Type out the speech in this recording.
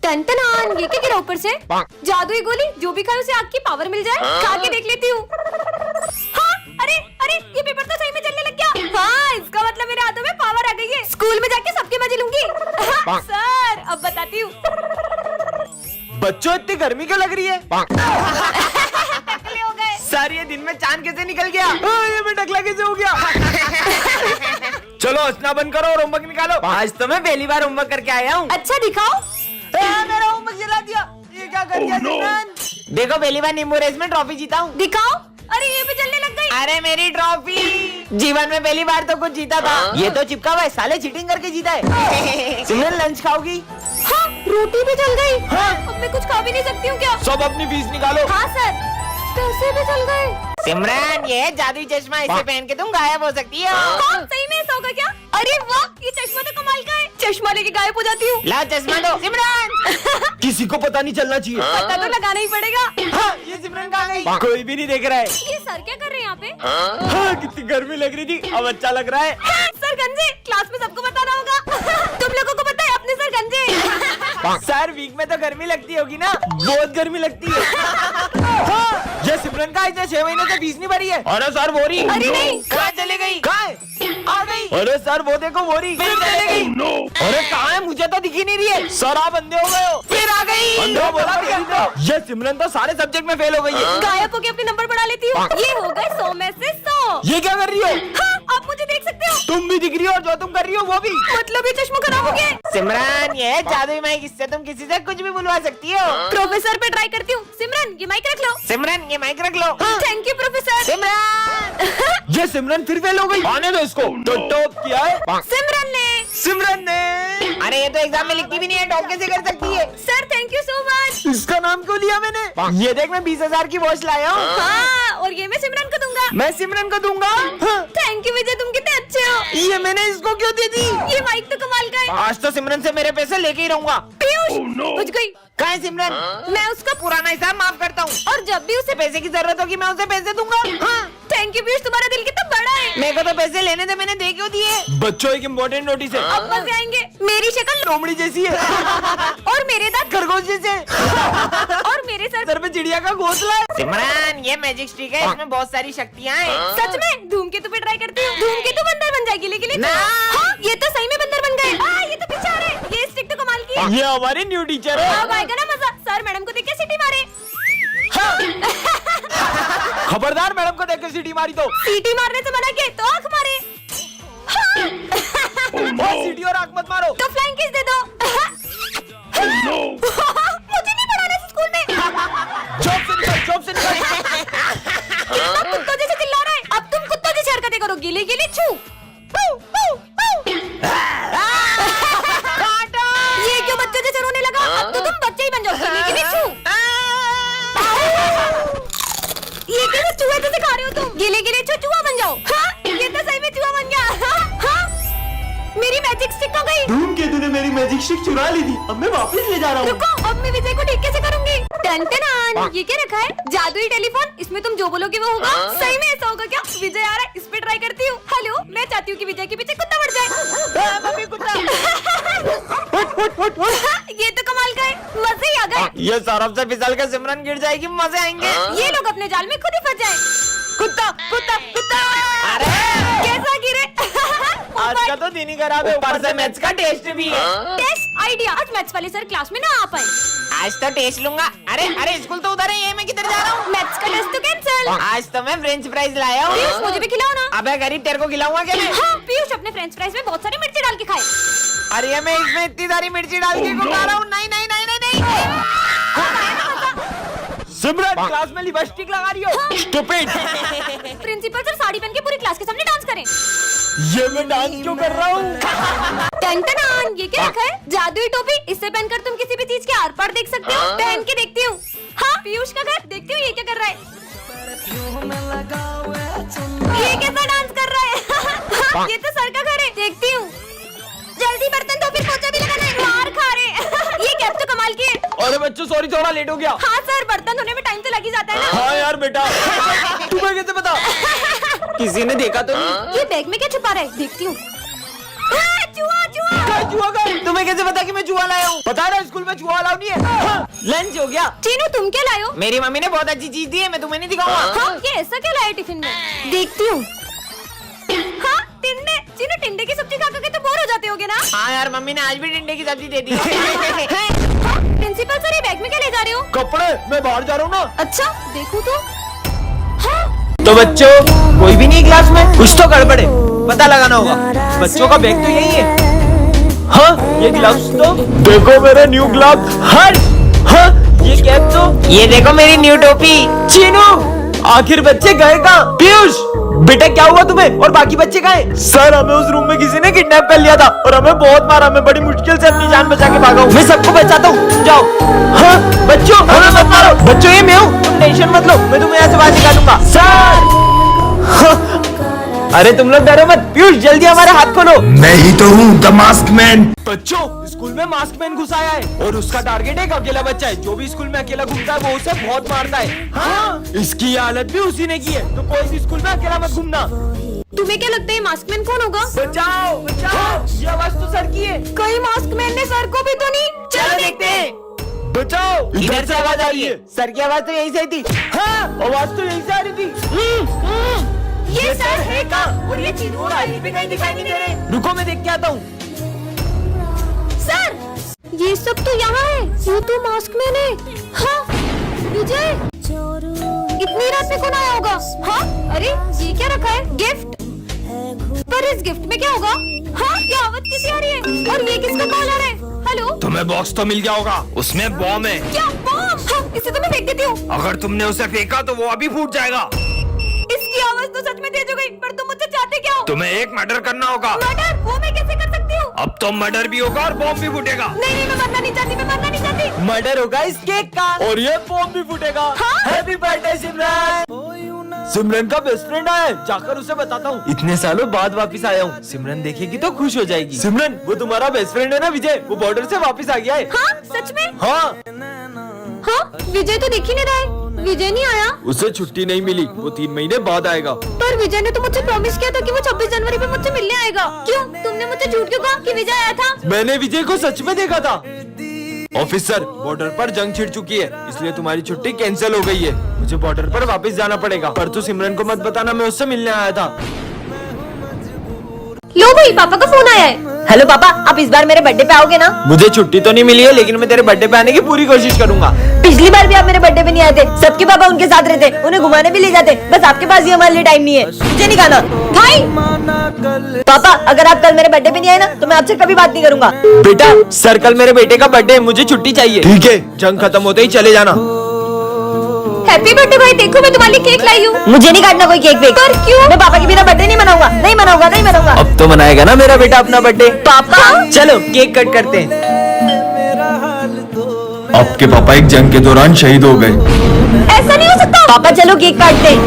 Ton ये क्या गिरा ऊपर से? जादुई गोली, जो भी खाए उसे आग की पावर मिल जाए। खा के देख लेती हूँ। हाँ, अरे अरे ये पेपर तो सही में जलने लग गया। हाँ, इसका मतलब मेरे हाथों में पावर आ गई है। स्कूल में जाके सबके मजे लूंगी। सर अब बताती हूँ। बच्चों इतनी गर्मी क्यों लग रही है? टकले हो गए। सर ये दिन में चांद कैसे निकल गया? ये मैं टकला कैसे हो गया? चलो हंसना बंद करो और होमवर्क निकालो। आज तो मैं पहली बार होमवर्क करके आया हूँ। अच्छा दिखाओ। मेरा होमवर्क जला दिया। ये क्या कर दिया सिमरन? देखो पहली बार नींबू रेस में ट्रॉफी जीता हूँ। दिखाओ। अरे ये भी जलने लग गई। अरे मेरी ट्रॉफी, जीवन में पहली बार तो कुछ जीता था। ये तो चिपका हुआ है, साले चीटिंग करके जीता है। सिमरन लंच खाओगी? हाँ, रोटी भी जल गई। हाँ। अब मैं कुछ खा भी नहीं सकती हूँ क्या? सब अपनी फीस निकालो। हाँ सर, पैसे भी जल गए। सिमरन ये जादुई चश्मा, इसे पहन के तुम गायब हो सकती हो। हाँ, सही में ऐसा होगा क्या? अरे वाह, ये चश्मा तो कमाल का है। चश्मा लेके गायब हो जाती हूँ। ला चश्मा दो। सिमरन किसी को पता नहीं चलना चाहिए। पता तो लगाना ही पड़ेगा। हाँ, ये सिमरन कहाँ गई? कोई भी नहीं देख रहा है। ये सर क्या कर रहे हैं यहाँ पे? हाँ, कितनी गर्मी लग रही थी, अब अच्छा लग रहा है। सर गंजे, क्लास में सबको बताना होगा। तुम लोगों को पता है अपने सर गंजे। सर वीक में तो गर्मी लगती होगी ना? बहुत गर्मी लगती है। हाँ, ये सिमरन का इसने 6 महीने से फीस नहीं भरी है। अरे सर बोरी। अरे नहीं। कहाँ चली गई? कहाँ है? आ गई। अरे सर वो देखो बोरी फिर चली गई। अरे कहाँ है? मुझे तो दिखी नहीं रही है। सर आप अंधे हो गए हो। फिर आ गई। अंधा बोला क्या? ये सिमरन तो सारे सब्जेक्ट में फेल हो गई है। गायब होके अपने नंबर बढ़ा लेती हूँ। ये हो गए 100 में से 100। ये क्या कर रही हो? हाँ, आप मुझे देख सकते हो। तुम भी दिख रही हो और जो तुम कर रही हो वो भी। मतलब ये चश्मा खराब हो गया है। सिमरन ये जादुई माइक, इससे तुम किसी से कुछ भी बुलवा सकती हो। प्रोफेसर पे ट्राई करती हूँ। सिमरन ये माइक रख लो। सिमरन ये माइक रख लो। Thank you professor. सिमरन ये सिमरन फिर फेल हो गई। आने दो इसको। तो टॉप किया है सिमरन ने। अरे ये तो एग्जाम में लिखती भी नहीं है, टॉप कैसे कर सकती है? Sir thank you so much. इसका नाम क्यों लिया मैंने? ये देख मैं 20,000 की वॉच लाया हूँ। हाँ, और ये मैं सिमरन को दूंगा। मैं सिमरन को दूंगा। हाँ। थैंक यू विजय, तुम कितने अच्छे हो। ये मैंने इसको क्यों दे दी? ये माइक तो कमाल का है। आज तो सिमरन से मेरे पैसे लेके ही रहूंगा। पीयूष बुझ गई। कहाँ है सिमरन? मैं उसका पुराना हिसाब माफ करता हूँ और जब भी उसे पैसे की जरूरत होगी मैं उसे पैसे दूंगा। हाँ। थैंक यू पीयूष, तुम्हारा दिल कितना बड़ा है। मेरे को तो पैसे लेने थे, मैंने दे क्यों दिए? बच्चों एक इम्पोर्टेंट नोटिस है। अब मजे आएंगे। मेरी शक्ल लोमड़ी जैसी है और मेरे दांत खरगोश जैसे और मेरे सर पे चिड़िया का घोंसला है। सिमरन ये मैजिक स्टिक है, इसमें बहुत सारी शक्तियाँ हैं। सच में धूमकेतु पे ट्राई करती हूँ। धूमकेतु बंदर बन जाएगी। लेकिन ना। हाँ, ये तो सही में बंदर बन गए। ये तो पीछे आ रहे हैं। ये स्टिक तो कमाल की है। ये हमारी न्यू टीचर है। अब आएगा ना मजा। सर मैडम को देख के सीटी मारे। खबरदार मैडम को देखकर सीटी मारी तो। सीटी मारने से मना किया तो आंख मारे। सीटी और आंख मत मारो। तो फ्लाइंग किस दे दो। मुझे नहीं पढ़ाना स्कूल में। जॉब से निकल। कितना कुत्तों जैसे चिल्ला रहा है। अब तुम कुत्तों जैसी हरकतें करो। गिली गिली छू। ये क्यों बच्चों जैसे रोने लगा? अब तो तुम बच्चे ही बन जाओ। गिली गिली छू। ये कैसे चूहे जैसे खा रहे हो तुम? गिले गिले चूहा बन जाओ। हाँ, ये तो सही में चूहा बन गया। हाँ, मेरी मैजिक स्टिक हो गई। धूमकेतु ने मेरी मैजिक स्टिक चुरा ली थी, अब मैं वापस ले जा रहा हूँ। रुको, अब मैं विजय को ठीक कैसे करूंगी? टन ये क्या रखा है? जादुई टेलीफोन, इसमें तुम जो बोलोगे वो होगा। सही में ऐसा होगा क्या? विजय आ रहा है, इस पे ट्राई करती हूँ। हेलो, मैं चाहती हूँ कि विजय के पीछे कुत्ता बढ़ जाए। मम्मी कुत्ता। ये तो कमाल का है। मजे ही आ गए। ये सरफ से फिसल के सिमरन गिर जाएगी, मजे आएंगे। ये लोग अपने जाल में खुद ही फंस जाए। कुत्ता कुत्ता कुत्ता। अरे कैसा गिरे? आज का तो दिन ही खराब है, ऊपर से मैथ्स का टेस्ट भी है। Test idea. आज मैथ्स वाले सर क्लास में ना आ पाए। आज तो टेस्ट लूंगा। अरे स्कूल तो उधर है, ये मैं किधर जा रहा हूँ? मैथ्स का टेस्ट तो कैंसिल। आज तो मैं फ्रेंच फ्राइज लाया हूँ। पीयूष मुझे भी खिलाओ ना। अबे गरीब, तेरे को खिलाऊंगा क्या मैं? हाँ, पीयूष अपने फ्रेंच फ्राइज में बहुत सारी मिर्ची डाल के खाए। अरे मैं इसमें इतनी सारी मिर्ची डाल के क्यों खा रहा हूँ? नहीं नहीं नहीं नहीं नहीं। सिमरन क्लास में लिपस्टिक लगा रही हो। स्टूपिड। प्रिंसिपल सर साड़ी पहन के पूरी क्लास के सामने डांस करें। ये मैं डांस क्यों कर रहा हूँ? टन ये क्या रखा है? जादुई टोपी, इससे पहनकर तुम किसी भी चीज के आर पार देख सकते हो। पहन के देखती हूँ। हाँ, पीयूष का घर देखती हूँ। ये क्या कर रहा है? ये कैसा डांस कर रहा है? हाँ, ये तो सर का घर है। देखती हूँ। जल्दी बर्तन धो, फिर पोछा भी लगाना है। मार खा रहे। ये कैप तो कमाल की है। अरे बच्चों सॉरी, थोड़ा लेट हो गया। हाँ सर, बर्तन धोने में टाइम तो लग ही जाता है ना। हाँ यार बेटा। तुम्हें कैसे पता? किसी ने देखा तो नहीं? ये बैग में क्या छुपा रहा है? देखती हूँ। चूहा चूहा। जुआ गए। तुम्हें कैसे पता कि मैं जुआ लाया हूँ? पता है स्कूल में जुआ अलाउ नहीं है। हाँ, लंच हो गया। चीनू तुम क्या लाए हो? मेरी मम्मी ने बहुत अच्छी चीज दी है, मैं तुम्हें नहीं दिखाऊंगा। हाँ, ये ऐसा क्या लाया टिफिन में? देखती हूँ। हाँ, टिंडे। चीनू टिंडे की सब्जी खा के तो बोर हो जाते होगे ना? हाँ यार, मम्मी ने आज भी टिंडे की सब्जी दे दी। हाँ, प्रिंसिपल सर, ये बैग में क्या ले जा रहे हो? कपड़े, मैं बाहर जा रहा हूँ ना। अच्छा, देखो तो। हाँ, तो बच्चों, कोई भी नहीं क्लास में? कुछ तो गड़बड़ है, पता लगाना होगा। बच्चों का बैग तो यही है। हाँ, ये ग्लव्स तो देखो, मेरे न्यू ग्लव्स। हाँ, ये कैप तो, ये देखो मेरी न्यू टोपी। चीनू, आखिर बच्चे गए कहाँ? पीयूष, बेटा क्या हुआ तुम्हें? और बाकी बच्चे गए? सर, हमें उस रूम में किसी ने किडनैप कर लिया था और हमें बहुत मारा। मैं बड़ी मुश्किल से अपनी जान बचा के भागा हूँ। मैं सबको बचाता हूँ, जाओ। हाँ, बच्चों, हमें मत मारो। बच्चों, ये मैं हूँ, तुम टेंशन मत लो, मैं तुम्हें यहाँ से बाहर निकालूंगा। सर, हाँ। अरे तुम लोग डरो मत। पीयूष, जल्दी हमारे हाथ खोलो। मैं ही तो हूँ द मास्क मैन। बच्चों, स्कूल में मास्क मैन घुस आया है और उसका टारगेट एक अकेला बच्चा है। जो भी स्कूल में अकेला घूमता है वो उसे बहुत मारता है। हाँ, इसकी हालत भी उसी ने की है, तो कोई भी स्कूल में अकेला मत घूमना। तुम्हें क्या लगता है मास्कमैन कौन होगा? बचाओ, बचाओ, ये आवाज तो सर की है। कहीं मास्कमैन ने सर को भी तो नहीं? चलो देखते हैं। बचाओ, इधर से आवाज आ रही है। सर की आवाज तो यहीं से आई थी। हाँ, आवाज तो यहीं से आ रही थी। ये सर है कहाँ? और ये चीनू और आइली भी कहीं दिखाई नहीं दे रहे। रुको, मैं देख के आता हूँ। सर, ये सब तो यहाँ है। ये तो मास्कमैन है। हाँ, विजय, इतनी रात में कौन आया होगा? हाँ, अरे ये क्या रखा है? गिफ्ट। पर इस गिफ्ट में क्या होगा? हाँ, ये आवाज किसी आ रही है और ये किसका कॉलर है? हेलो, तुम्हें बॉक्स तो मिल गया होगा, उसमें बॉम्ब है। क्या बॉम्ब? हाँ, इसे तो मैं फेंक देती हूँ। अगर तुमने उसे फेंका तो वो अभी फूट जाएगा। इसकी आवाज तो सच में तेज हो गई, पर तुम मुझसे चाहते क्या हो? तुम्हें एक मर्डर करना होगा। मर्डर? वो मैं कैसे कर सकती हूँ? अब तो मर्डर भी होगा और बॉम्ब भी फूटेगा। नहीं नहीं, मैं मरना नहीं चाहती, मैं मरना नहीं चाहती। मर्डर होगा इस केक का और ये बॉम्ब भी फूटेगा। हाँ? हैप्पी बर्थडे सिमरन। सिमरन का बेस्ट फ्रेंड आया है, जाकर उसे बताता हूँ। इतने सालों बाद वापस आया हूँ, सिमरन देखेगी तो खुश हो जाएगी। सिमरन, वो तुम्हारा बेस्ट फ्रेंड है ना विजय, वो बॉर्डर से वापस आ गया है। हाँ, सच में? हाँ, हाँ, विजय तो दिख ही नहीं रहा है। विजय नहीं आया। उसे छुट्टी नहीं मिली, वो 3 महीने बाद आएगा। पर विजय ने तो मुझसे प्रॉमिस किया था कि वो 26 जनवरी पे मुझसे मिलने आएगा। क्यों? तुमने मुझसे झूठ क्यों कहा कि विजय आया था? मैंने विजय को सच में देखा था। ऑफिसर, बॉर्डर पर जंग छिड़ चुकी है, इसलिए तुम्हारी छुट्टी कैंसिल हो गई है। मुझे बॉर्डर पर वापस जाना पड़ेगा, पर तू सिमरन को मत बताना मैं उससे मिलने आया था। लो भाई, पापा का फोन आया है। हेलो पापा, आप इस बार मेरे बर्थडे पे आओगे ना? मुझे छुट्टी तो नहीं मिली है, लेकिन मैं तेरे बर्थडे पे आने की पूरी कोशिश करूंगा। पिछली बार भी आप मेरे बर्थडे पे नहीं आए थे। सबके पापा उनके साथ रहते, उन्हें घुमाने भी ले जाते। बस आपके पास ही हमारे लिए टाइम नहीं है। मुझे नहीं खाना। भाई, पापा अगर आप कल मेरे बर्थडे पे नहीं आए ना, तो मैं आपसे कभी बात नहीं करूंगा। बेटा, सर कल मेरे बेटे का बर्थडे है, मुझे छुट्टी चाहिए। ठीक है, जंग खत्म होते ही चले जाना। हैप्पी बर्थडे भाई, देखो मैं तुम्हारे लिए केक लाई हूँ। मुझे नहीं काटना कोई केक वेक। पर क्यों? मैं पापा के बिना बर्थडे नहीं मनाऊंगा, नहीं मनाऊंगा, नहीं मनाऊंगा। अब तो मनाएगा ना मेरा बेटा अपना बर्थडे। पापा, चलो केक कट करते हैं। आपके पापा एक जंग के दौरान शहीद हो गए। ऐसा नहीं हो सकता। पापा चलो केक काटते हैं।